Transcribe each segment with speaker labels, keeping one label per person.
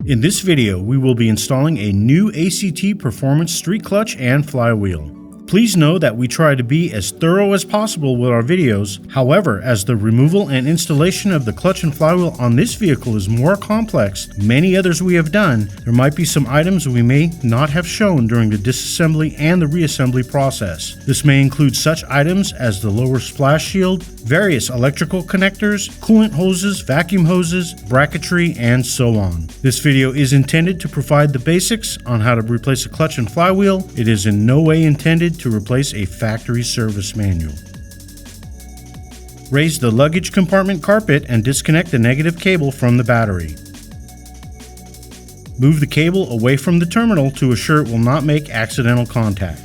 Speaker 1: In this video, we will be installing a new ACT Performance street clutch and flywheel. Please know that we try to be as thorough as possible with our videos. However, as the removal and installation of the clutch and flywheel on this vehicle is more complex than many others we have done, there might be some items we may not have shown during the disassembly and the reassembly process. This may include such items as the lower splash shield, various electrical connectors, coolant hoses, vacuum hoses, bracketry, and so on. This video is intended to provide the basics on how to replace a clutch and flywheel. It is in no way intended to replace a factory service manual. Raise the luggage compartment carpet and disconnect the negative cable from the battery. Move the cable away from the terminal to assure it will not make accidental contact.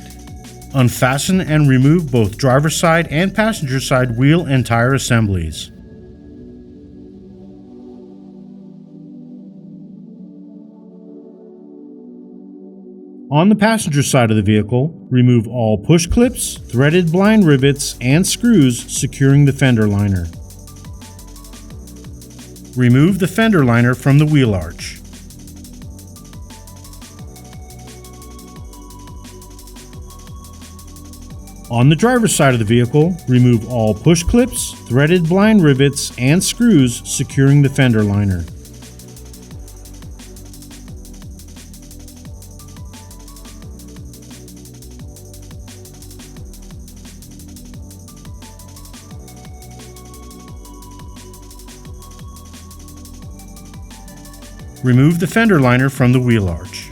Speaker 1: Unfasten and remove both driver's side and passenger side wheel and tire assemblies. On the passenger side of the vehicle, remove all push clips, threaded blind rivets, and screws securing the fender liner. Remove the fender liner from the wheel arch. On the driver's side of the vehicle, remove all push clips, threaded blind rivets, and screws securing the fender liner. Remove the fender liner from the wheel arch.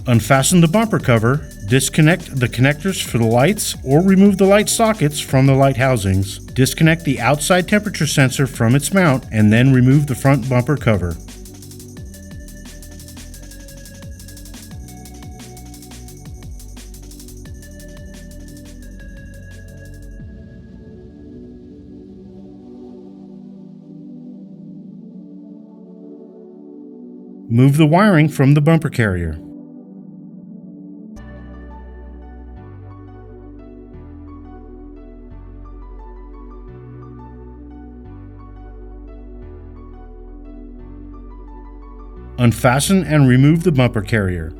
Speaker 1: Unfasten the bumper cover, disconnect the connectors for the lights or remove the light sockets from the light housings. Disconnect the outside temperature sensor from its mount and then remove the front bumper cover. Move the wiring from the bumper carrier. Unfasten and remove the bumper carrier.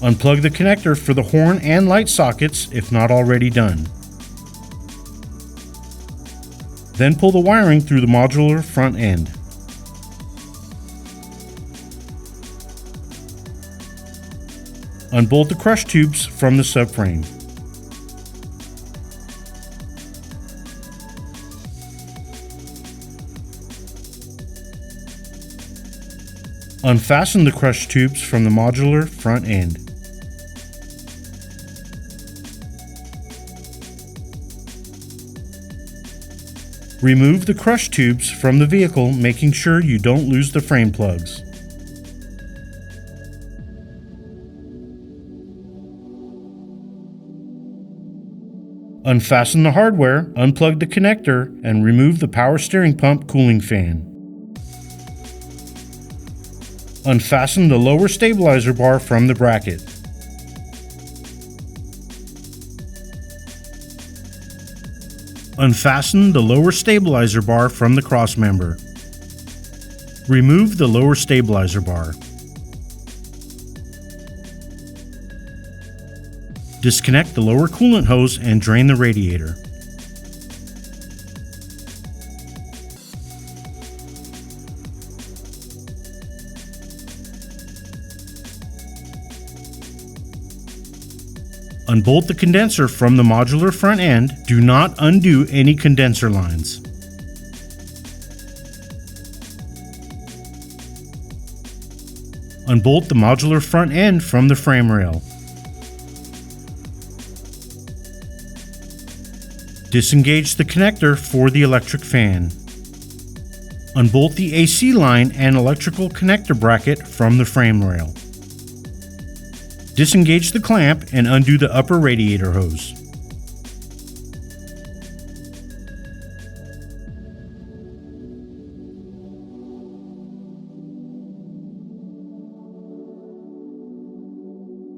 Speaker 1: Unplug the connector for the horn and light sockets if not already done. Then pull the wiring through the modular front end. Unbolt the crush tubes from the subframe. Unfasten the crush tubes from the modular front end. Remove the crush tubes from the vehicle, making sure you don't lose the frame plugs. Unfasten the hardware, unplug the connector, and remove the power steering pump cooling fan. Unfasten the lower stabilizer bar from the bracket. Unfasten the lower stabilizer bar from the crossmember. Remove the lower stabilizer bar. Disconnect the lower coolant hose and drain the radiator. Unbolt the condenser from the modular front end. Do not undo any condenser lines. Unbolt the modular front end from the frame rail. Disengage the connector for the electric fan. Unbolt the AC line and electrical connector bracket from the frame rail. Disengage the clamp and undo the upper radiator hose.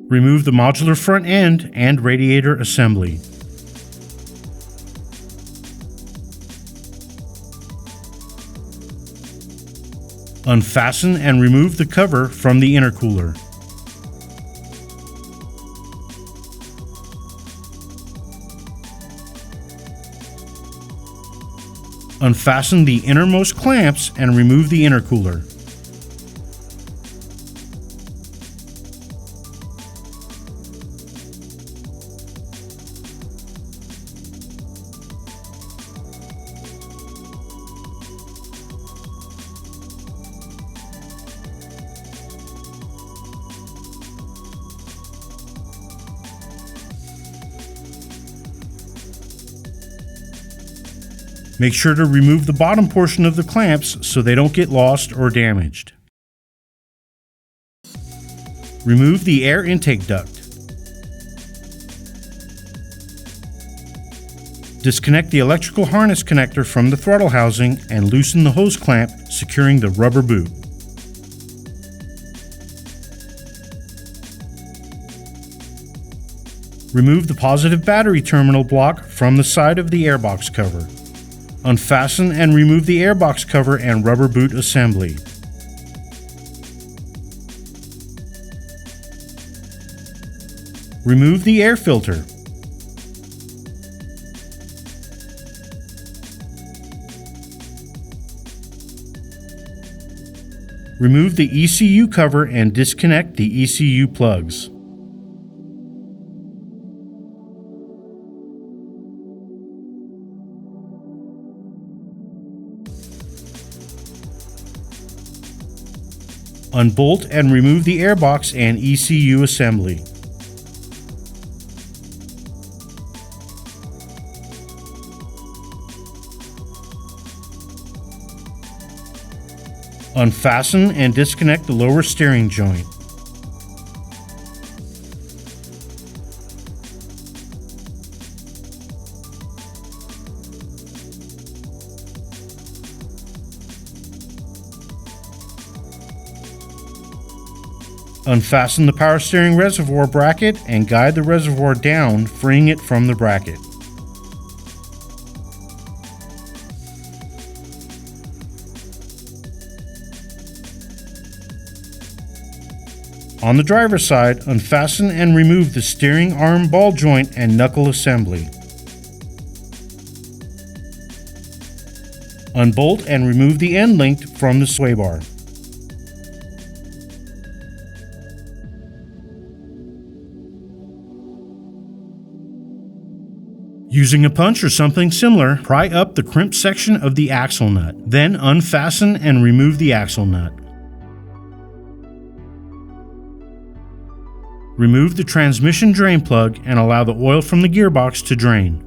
Speaker 1: Remove the modular front end and radiator assembly. Unfasten and remove the cover from the intercooler. Unfasten the innermost clamps and remove the intercooler. Make sure to remove the bottom portion of the clamps so they don't get lost or damaged. Remove the air intake duct. Disconnect the electrical harness connector from the throttle housing and loosen the hose clamp securing the rubber boot. Remove the positive battery terminal block from the side of the airbox cover. Unfasten and remove the airbox cover and rubber boot assembly. Remove the air filter. Remove the ECU cover and disconnect the ECU plugs. Unbolt and remove the airbox and ECU assembly. Unfasten and disconnect the lower steering joint. Unfasten the power steering reservoir bracket and guide the reservoir down, freeing it from the bracket. On the driver's side, unfasten and remove the steering arm ball joint and knuckle assembly. Unbolt and remove the end link from the sway bar. Using a punch or something similar, pry up the crimp section of the axle nut. Then unfasten and remove the axle nut. Remove the transmission drain plug and allow the oil from the gearbox to drain.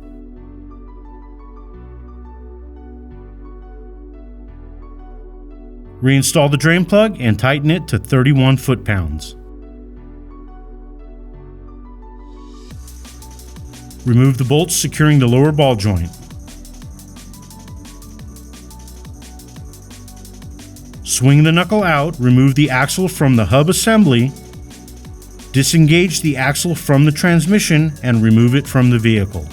Speaker 1: Reinstall the drain plug and tighten it to 31 foot-pounds. Remove the bolts securing the lower ball joint. Swing the knuckle out, remove the axle from the hub assembly, disengage the axle from the transmission and remove it from the vehicle.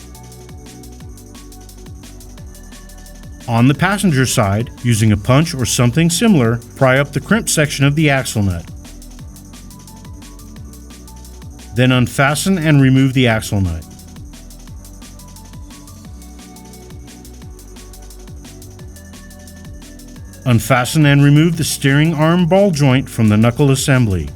Speaker 1: On the passenger side, using a punch or something similar, pry up the crimp section of the axle nut. Then unfasten and remove the axle nut. Unfasten and remove the steering arm ball joint from the knuckle assembly.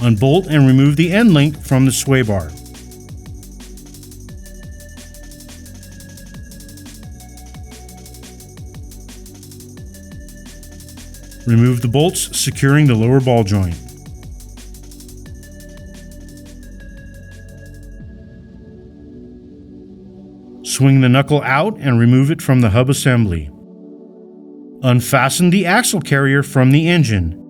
Speaker 1: Unbolt and remove the end link from the sway bar. Remove the bolts securing the lower ball joint. Swing the knuckle out and remove it from the hub assembly. Unfasten the axle carrier from the engine.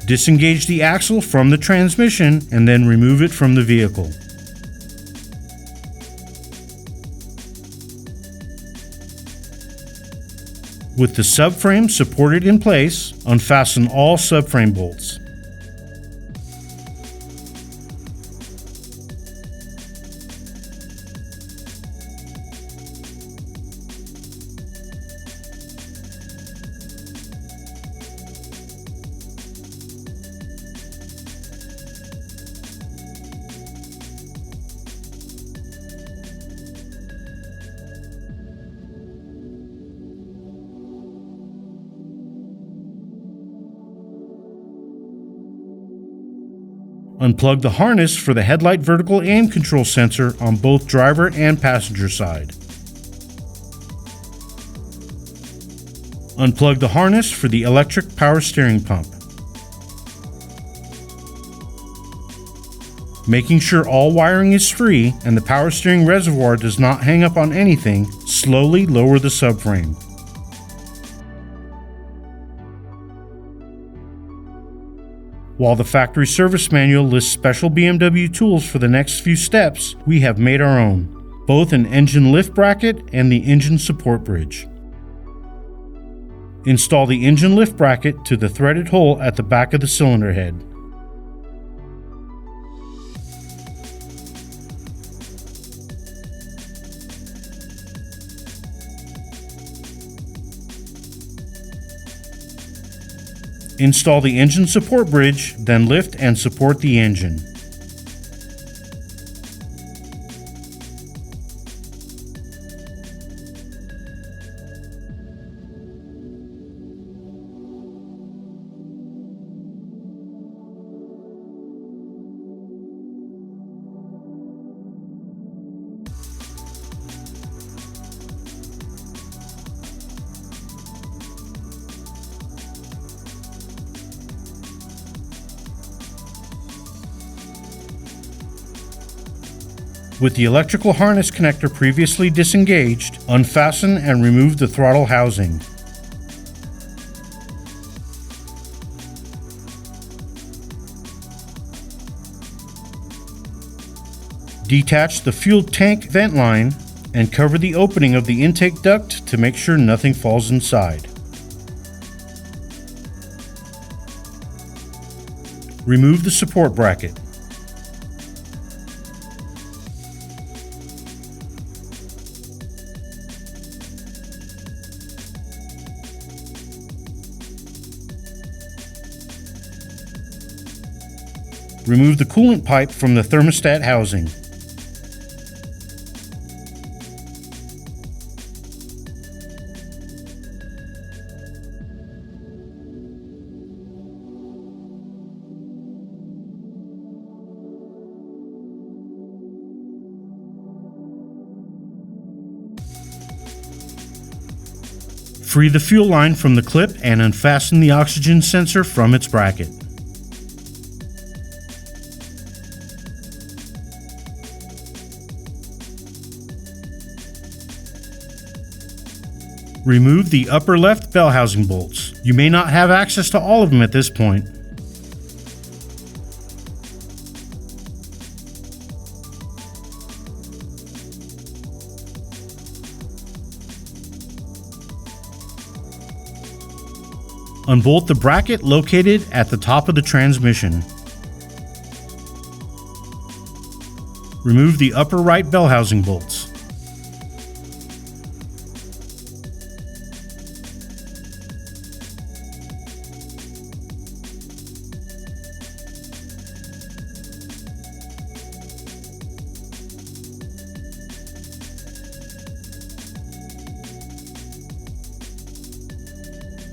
Speaker 1: Disengage the axle from the transmission and then remove it from the vehicle. With the subframe supported in place, unfasten all subframe bolts. Unplug the harness for the headlight vertical aim control sensor on both driver and passenger side. Unplug the harness for the electric power steering pump. Making sure all wiring is free and the power steering reservoir does not hang up on anything, slowly lower the subframe. While the factory service manual lists special BMW tools for the next few steps, we have made our own, both an engine lift bracket and the engine support bridge. Install the engine lift bracket to the threaded hole at the back of the cylinder head. Install the engine support bridge, then lift and support the engine. With the electrical harness connector previously disengaged, unfasten and remove the throttle housing. Detach the fuel tank vent line and cover the opening of the intake duct to make sure nothing falls inside. Remove the support bracket. Remove the coolant pipe from the thermostat housing. Free the fuel line from the clip and unfasten the oxygen sensor from its bracket. Remove the upper left bell housing bolts. You may not have access to all of them at this point. Unbolt the bracket located at the top of the transmission. Remove the upper right bell housing bolts.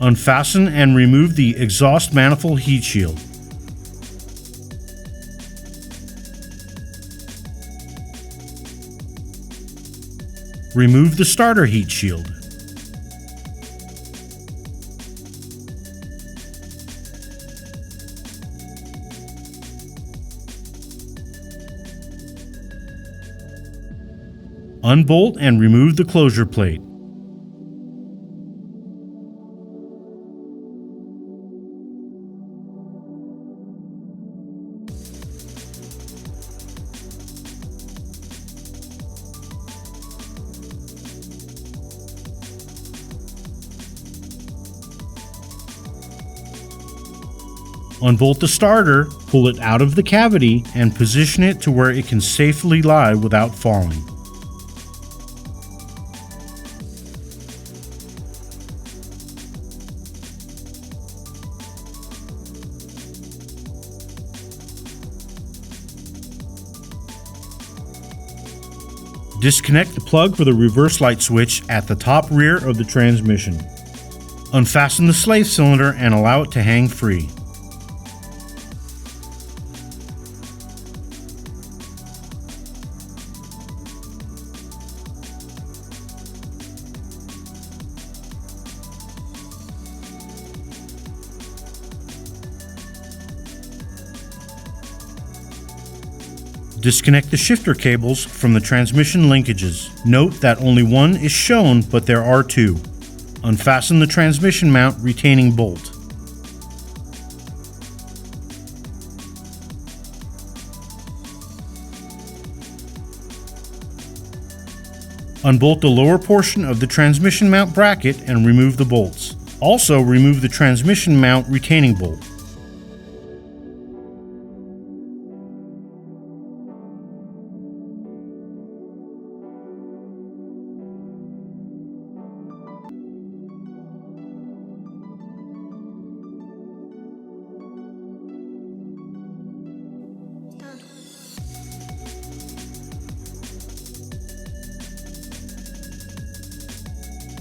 Speaker 1: Unfasten and remove the exhaust manifold heat shield. Remove the starter heat shield. Unbolt and remove the closure plate. Unbolt the starter, pull it out of the cavity, and position it to where it can safely lie without falling. Disconnect the plug for the reverse light switch at the top rear of the transmission. Unfasten the slave cylinder and allow it to hang free. Disconnect the shifter cables from the transmission linkages. Note that only one is shown, but there are two. Unfasten the transmission mount retaining bolt. Unbolt the lower portion of the transmission mount bracket and remove the bolts. Also remove the transmission mount retaining bolt.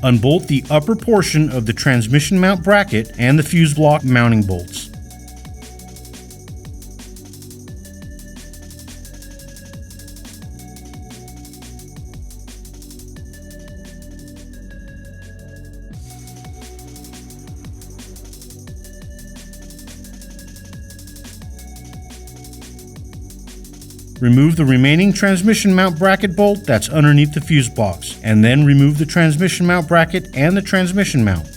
Speaker 1: Unbolt the upper portion of the transmission mount bracket and the fuse block mounting bolts. Remove the remaining transmission mount bracket bolt that's underneath the fuse box, and then remove the transmission mount bracket and the transmission mount.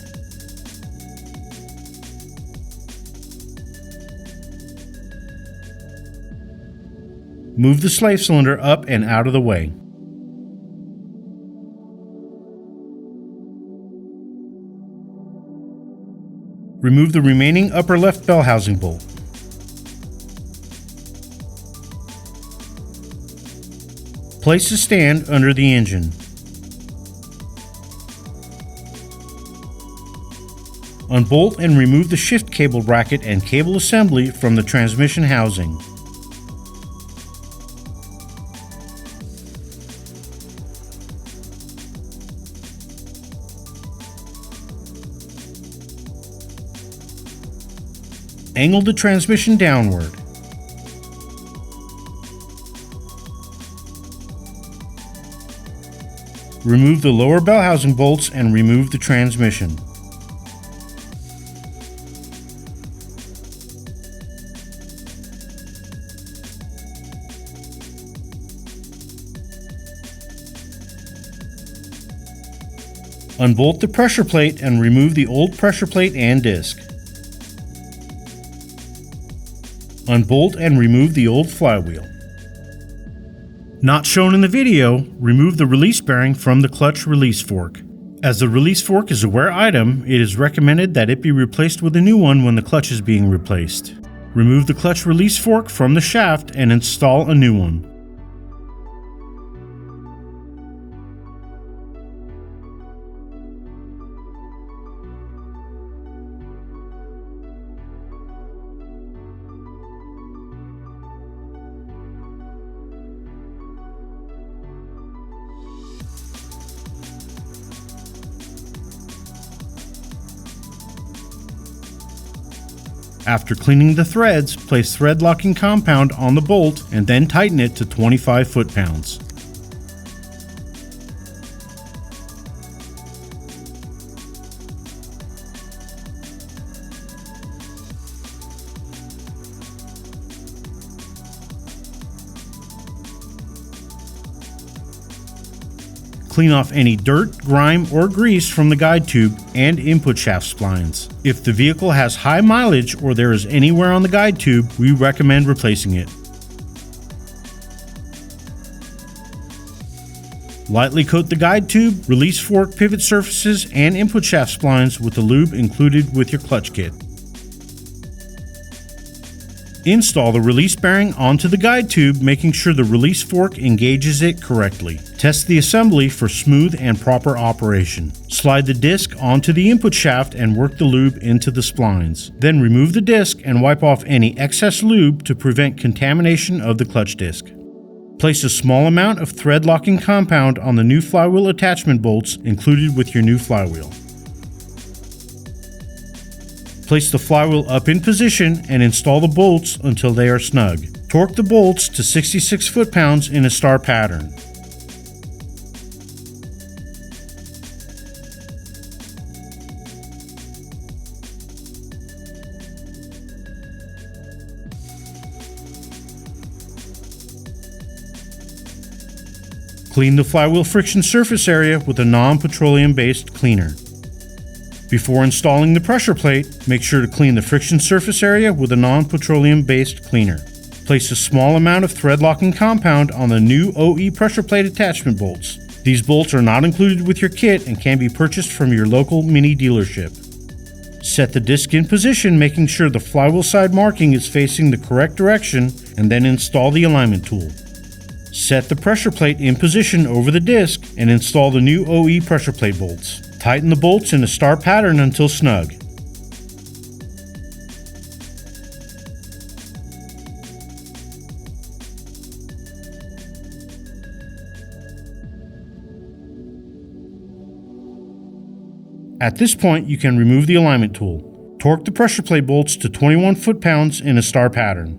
Speaker 1: Move the slave cylinder up and out of the way. Remove the remaining upper left bell housing bolt. Place the stand under the engine. Unbolt and remove the shift cable bracket and cable assembly from the transmission housing. Angle the transmission downward. Remove the lower bell housing bolts and remove the transmission. Unbolt the pressure plate and remove the old pressure plate and disc. Unbolt and remove the old flywheel. Not shown in the video, remove the release bearing from the clutch release fork. As the release fork is a wear item, it is recommended that it be replaced with a new one when the clutch is being replaced. Remove the clutch release fork from the shaft and install a new one. After cleaning the threads, place thread locking compound on the bolt and then tighten it to 25 foot-pounds. Clean off any dirt, grime, or grease from the guide tube and input shaft splines. If the vehicle has high mileage or there is any wear on the guide tube, we recommend replacing it. Lightly coat the guide tube, release fork pivot surfaces, and input shaft splines with the lube included with your clutch kit. Install the release bearing onto the guide tube, making sure the release fork engages it correctly. Test the assembly for smooth and proper operation. Slide the disc onto the input shaft and work the lube into the splines. Then remove the disc and wipe off any excess lube to prevent contamination of the clutch disc. Place a small amount of thread locking compound on the new flywheel attachment bolts included with your new flywheel. Place the flywheel up in position and install the bolts until they are snug. Torque the bolts to 66 foot-pounds in a star pattern. Clean the flywheel friction surface area with a non-petroleum based cleaner. Before installing the pressure plate, make sure to clean the friction surface area with a non-petroleum based cleaner. Place a small amount of thread locking compound on the new OE pressure plate attachment bolts. These bolts are not included with your kit and can be purchased from your local Mini dealership. Set the disc in position, making sure the flywheel side marking is facing the correct direction, and then install the alignment tool. Set the pressure plate in position over the disc and install the new OE pressure plate bolts. Tighten the bolts in a star pattern until snug. At this point, you can remove the alignment tool. Torque the pressure plate bolts to 21 foot-pounds in a star pattern.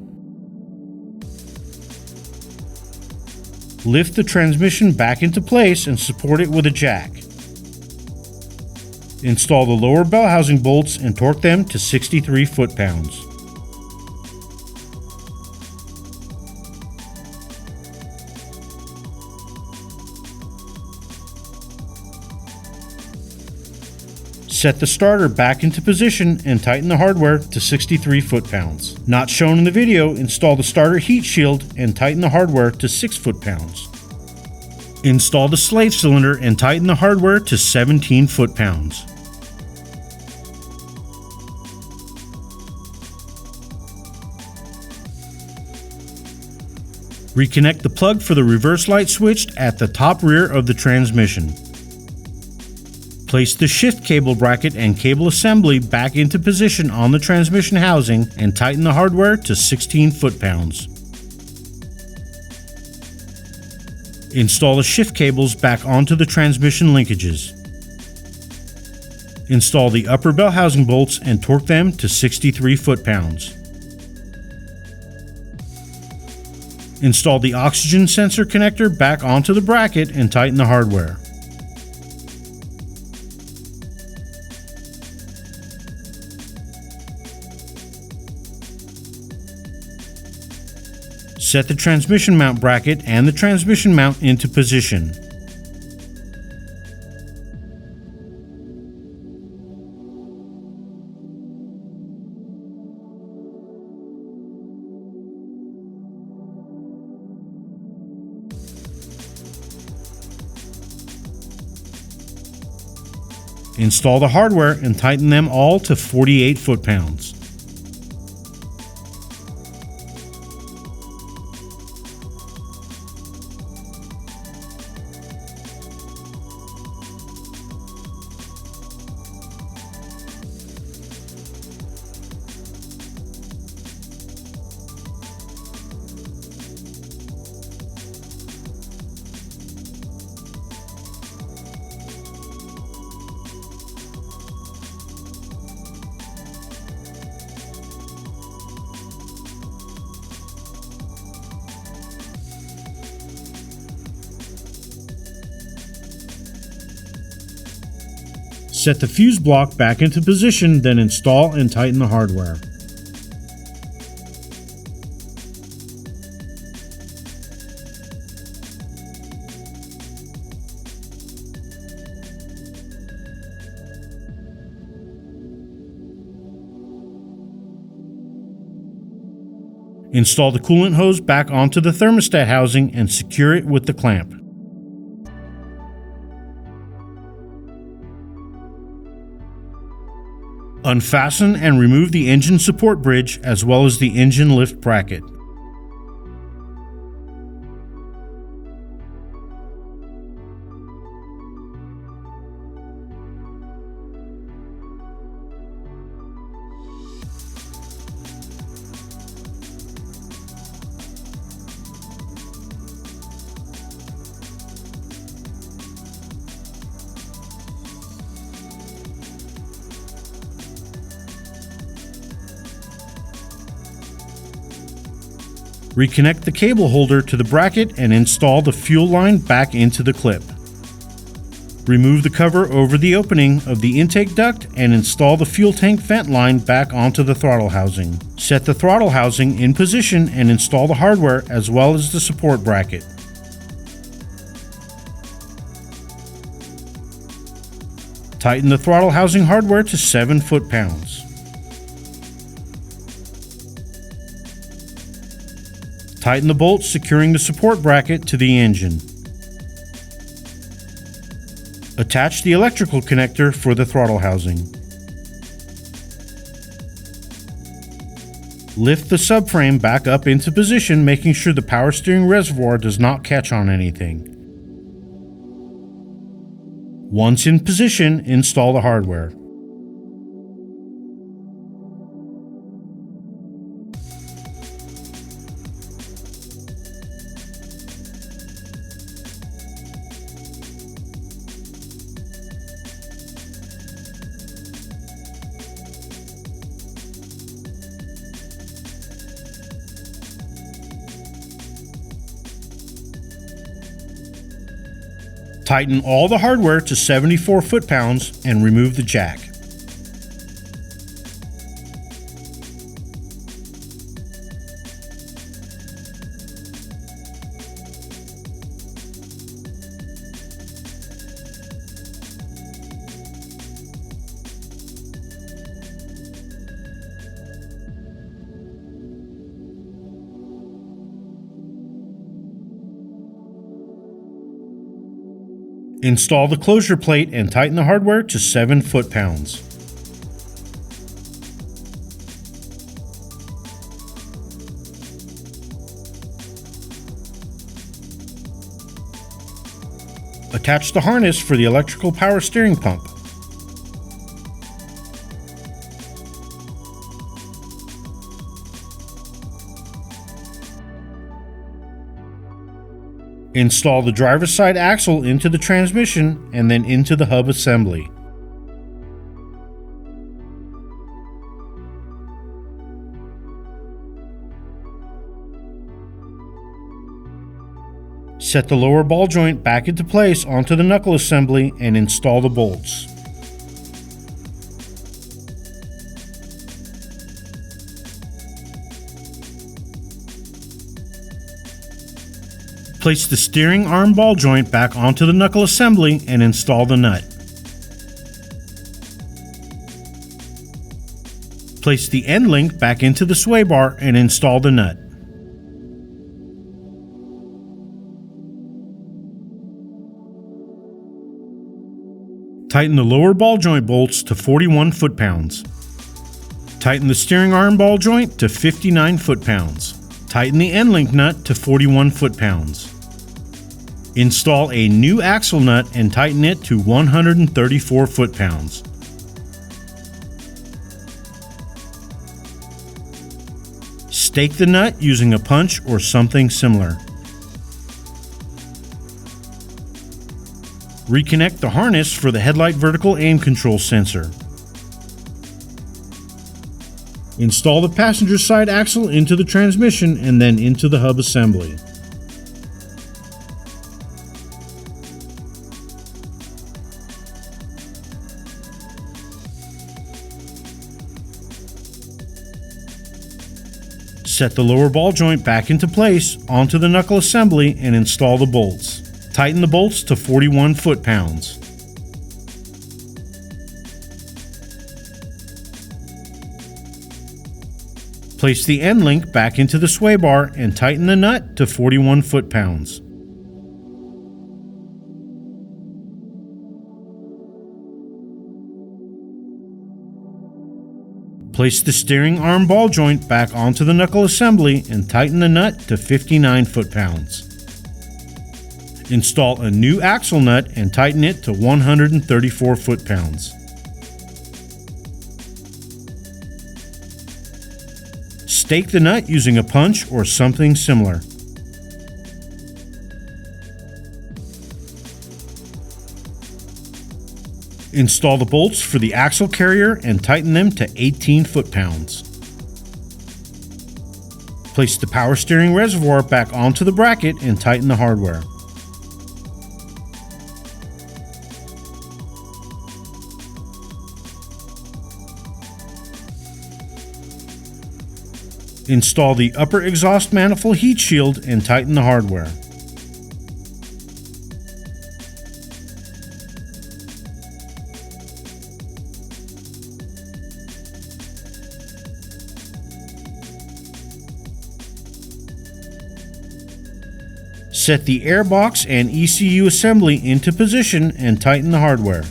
Speaker 1: Lift the transmission back into place and support it with a jack. Install the lower bell housing bolts and torque them to 63 foot-pounds. Set the starter back into position and tighten the hardware to 63 foot-pounds. Not shown in the video, install the starter heat shield and tighten the hardware to 6 foot-pounds. Install the slave cylinder and tighten the hardware to 17 foot-pounds. Reconnect the plug for the reverse light switch at the top rear of the transmission. Place the shift cable bracket and cable assembly back into position on the transmission housing and tighten the hardware to 16 foot-pounds. Install the shift cables back onto the transmission linkages. Install the upper bell housing bolts and torque them to 63 foot-pounds. Install the oxygen sensor connector back onto the bracket and tighten the hardware. Set the transmission mount bracket and the transmission mount into position. Install the hardware and tighten them all to 48 foot-pounds. Set the fuse block back into position, then install and tighten the hardware. Install the coolant hose back onto the thermostat housing and secure it with the clamp. Unfasten and remove the engine support bridge as well as the engine lift bracket. Reconnect the cable holder to the bracket and install the fuel line back into the clip. Remove the cover over the opening of the intake duct and install the fuel tank vent line back onto the throttle housing. Set the throttle housing in position and install the hardware as well as the support bracket. Tighten the throttle housing hardware to 7 foot-pounds. Tighten the bolts securing the support bracket to the engine. Attach the electrical connector for the throttle housing. Lift the subframe back up into position, making sure the power steering reservoir does not catch on anything. Once in position, install the hardware. Tighten all the hardware to 74 foot-pounds and remove the jack. Install the closure plate and tighten the hardware to 7 foot-pounds. Attach the harness for the electrical power steering pump. Install the driver's side axle into the transmission and then into the hub assembly. Set the lower ball joint back into place onto the knuckle assembly and install the bolts. Place the steering arm ball joint back onto the knuckle assembly and install the nut. Place the end link back into the sway bar and install the nut. Tighten the lower ball joint bolts to 41 foot-pounds. Tighten the steering arm ball joint to 59 foot-pounds. Tighten the end link nut to 41 foot-pounds. Install a new axle nut and tighten it to 134 foot-pounds. Stake the nut using a punch or something similar. Reconnect the harness for the headlight vertical aim control sensor. Install the passenger side axle into the transmission and then into the hub assembly. Set the lower ball joint back into place onto the knuckle assembly and install the bolts. Tighten the bolts to 41 foot-pounds. Place the end link back into the sway bar and tighten the nut to 41 foot-pounds. Place the steering arm ball joint back onto the knuckle assembly and tighten the nut to 59 foot-pounds. Install a new axle nut and tighten it to 134 foot-pounds. Stake the nut using a punch or something similar. Install the bolts for the axle carrier and tighten them to 18 foot-pounds. Place the power steering reservoir back onto the bracket and tighten the hardware. Install the upper exhaust manifold heat shield and tighten the hardware. Set the airbox and ECU assembly into position and tighten the hardware.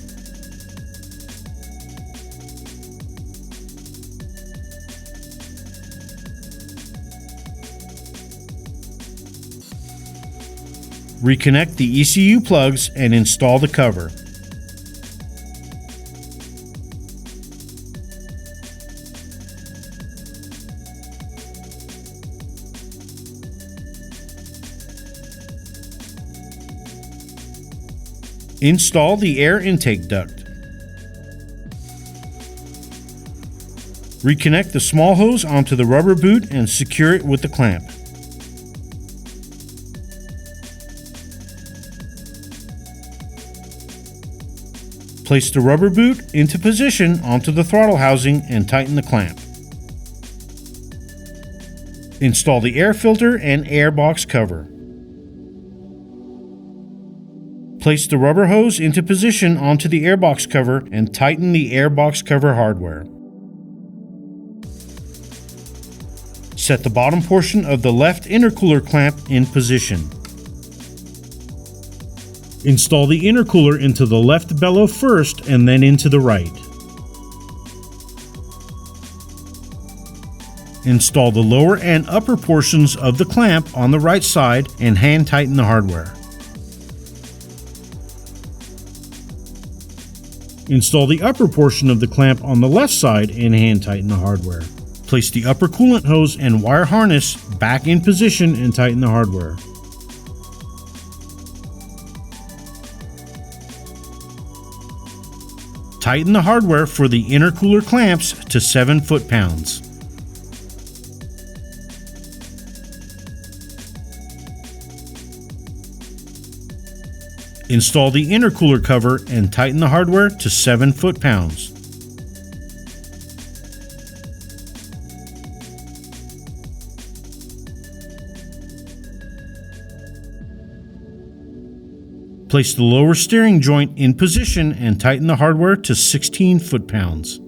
Speaker 1: Reconnect the ECU plugs and install the cover. Install the air intake duct. Reconnect the small hose onto the rubber boot and secure it with the clamp. Place the rubber boot into position onto the throttle housing and tighten the clamp. Install the air filter and airbox cover. Place the rubber hose into position onto the airbox cover and tighten the airbox cover hardware. Set the bottom portion of the left intercooler clamp in position. Install the intercooler into the left bellow first and then into the right. Install the lower and upper portions of the clamp on the right side and hand tighten the hardware. Install the upper portion of the clamp on the left side and hand tighten the hardware. Place the upper coolant hose and wire harness back in position and tighten the hardware. Tighten the hardware for the intercooler clamps to 7 foot-pounds. Install the intercooler cover and tighten the hardware to 7 foot-pounds. Place the lower steering joint in position and tighten the hardware to 16 foot-pounds.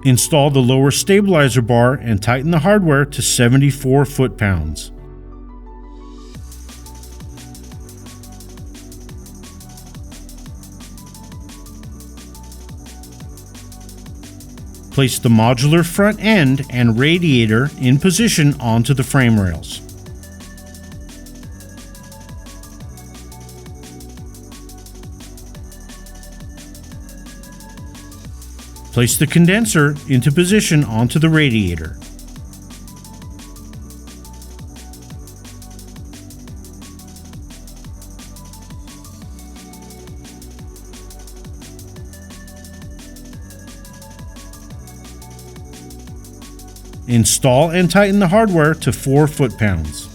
Speaker 1: Install the lower stabilizer bar and tighten the hardware to 74 foot-pounds. Place the modular front end and radiator in position onto the frame rails. Place the condenser into position onto the radiator. Install and tighten the hardware to 4 foot-pounds.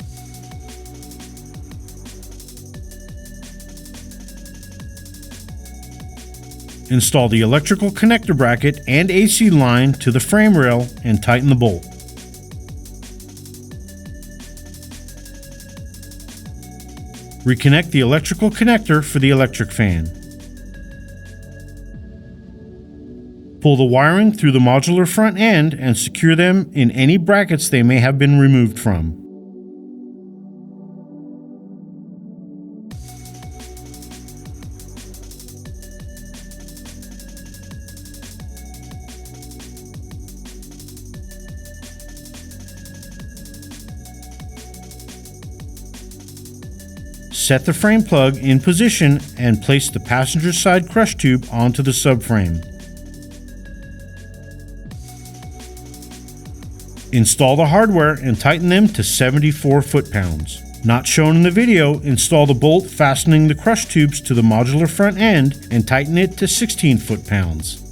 Speaker 1: Install the electrical connector bracket and AC line to the frame rail and tighten the bolt. Reconnect the electrical connector for the electric fan. Pull the wiring through the modular front end and secure them in any brackets they may have been removed from. Set the frame plug in position and place the passenger side crush tube onto the subframe. Install the hardware and tighten them to 74 foot-pounds. Not shown in the video, install the bolt fastening the crush tubes to the modular front end and tighten it to 16 foot-pounds.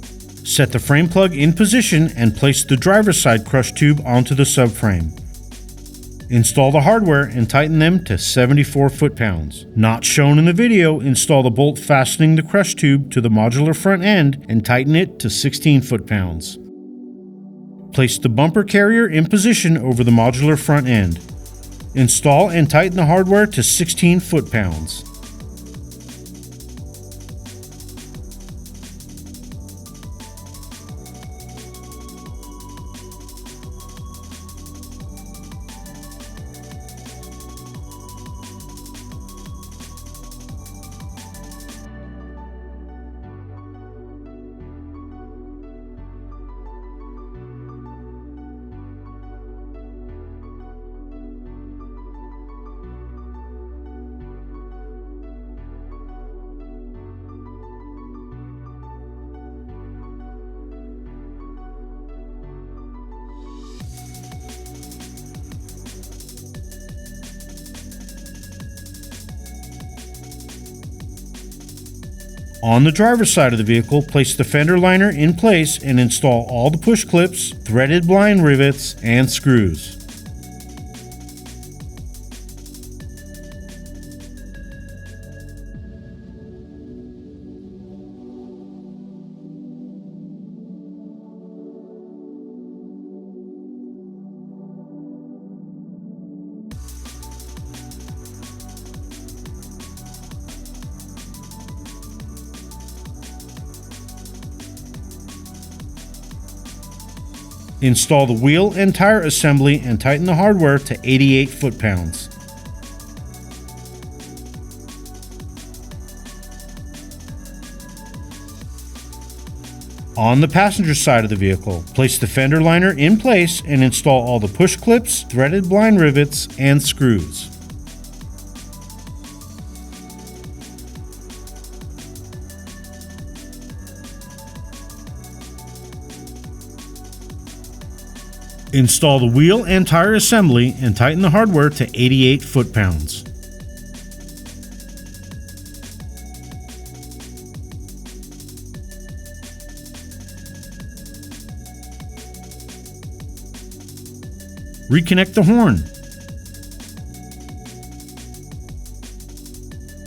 Speaker 1: Set the frame plug in position and place the driver's side crush tube onto the subframe. Install the hardware and tighten them to 74 foot-pounds. Not shown in the video, install the bolt fastening the crush tube to the modular front end and tighten it to 16 foot-pounds. Place the bumper carrier in position over the modular front end. Install and tighten the hardware to 16 foot-pounds. On the driver's side of the vehicle, place the fender liner in place and install all the push clips, threaded blind rivets, and screws. Install the wheel and tire assembly and tighten the hardware to 88 foot-pounds. On the passenger side of the vehicle, place the fender liner in place and install all the push clips, threaded blind rivets, and screws. Install the wheel and tire assembly and tighten the hardware to 88 foot-pounds. Reconnect the horn.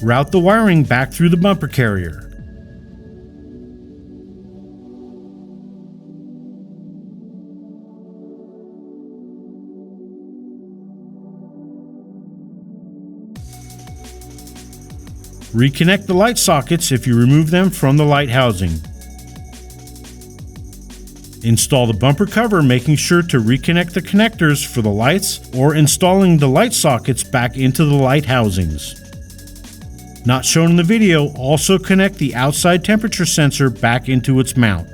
Speaker 1: Route the wiring back through the bumper carrier. Reconnect the light sockets if you remove them from the light housing. Install the bumper cover, making sure to reconnect the connectors for the lights or installing the light sockets back into the light housings. Not shown in the video, also connect the outside temperature sensor back into its mount.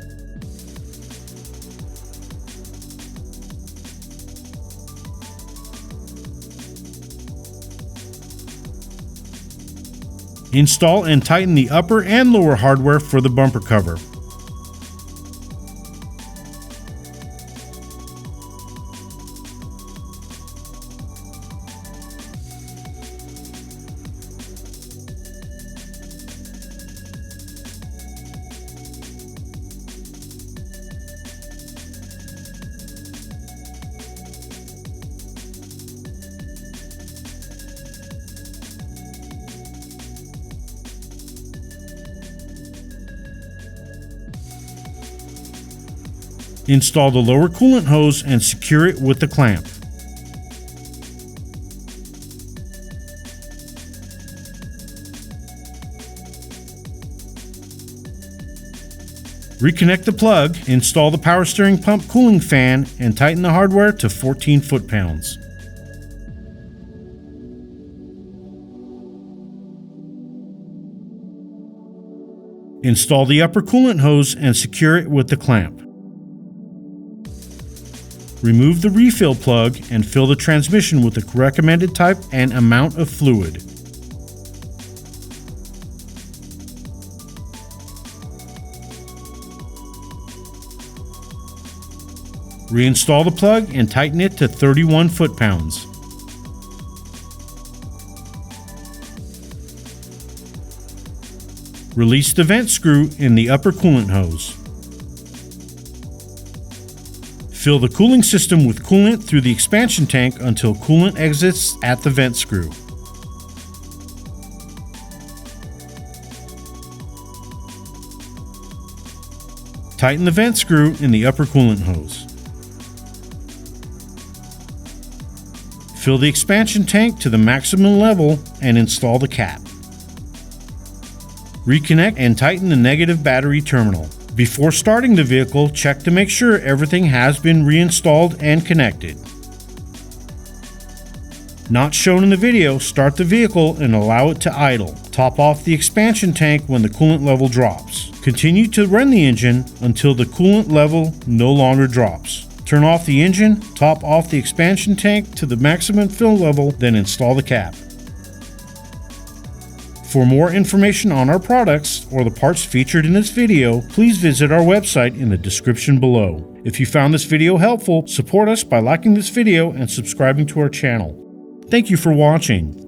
Speaker 1: Install and tighten the upper and lower hardware for the bumper cover. Install the lower coolant hose and secure it with the clamp. Reconnect the plug, install the power steering pump cooling fan, and tighten the hardware to 14 foot-pounds. Install the upper coolant hose and secure it with the clamp. Remove the refill plug and fill the transmission with the recommended type and amount of fluid. Reinstall the plug and tighten it to 31 foot-pounds. Release the vent screw in the upper coolant hose. Fill the cooling system with coolant through the expansion tank until coolant exits at the vent screw. Tighten the vent screw in the upper coolant hose. Fill the expansion tank to the maximum level and install the cap. Reconnect and tighten the negative battery terminal. Before starting the vehicle, check to make sure everything has been reinstalled and connected. Not shown in the video, start the vehicle and allow it to idle. Top off the expansion tank when the coolant level drops. Continue to run the engine until the coolant level no longer drops. Turn off the engine, top off the expansion tank to the maximum fill level, then install the cap. For more information on our products or the parts featured in this video, please visit our website in the description below. If you found this video helpful, support us by liking this video and subscribing to our channel. Thank you for watching.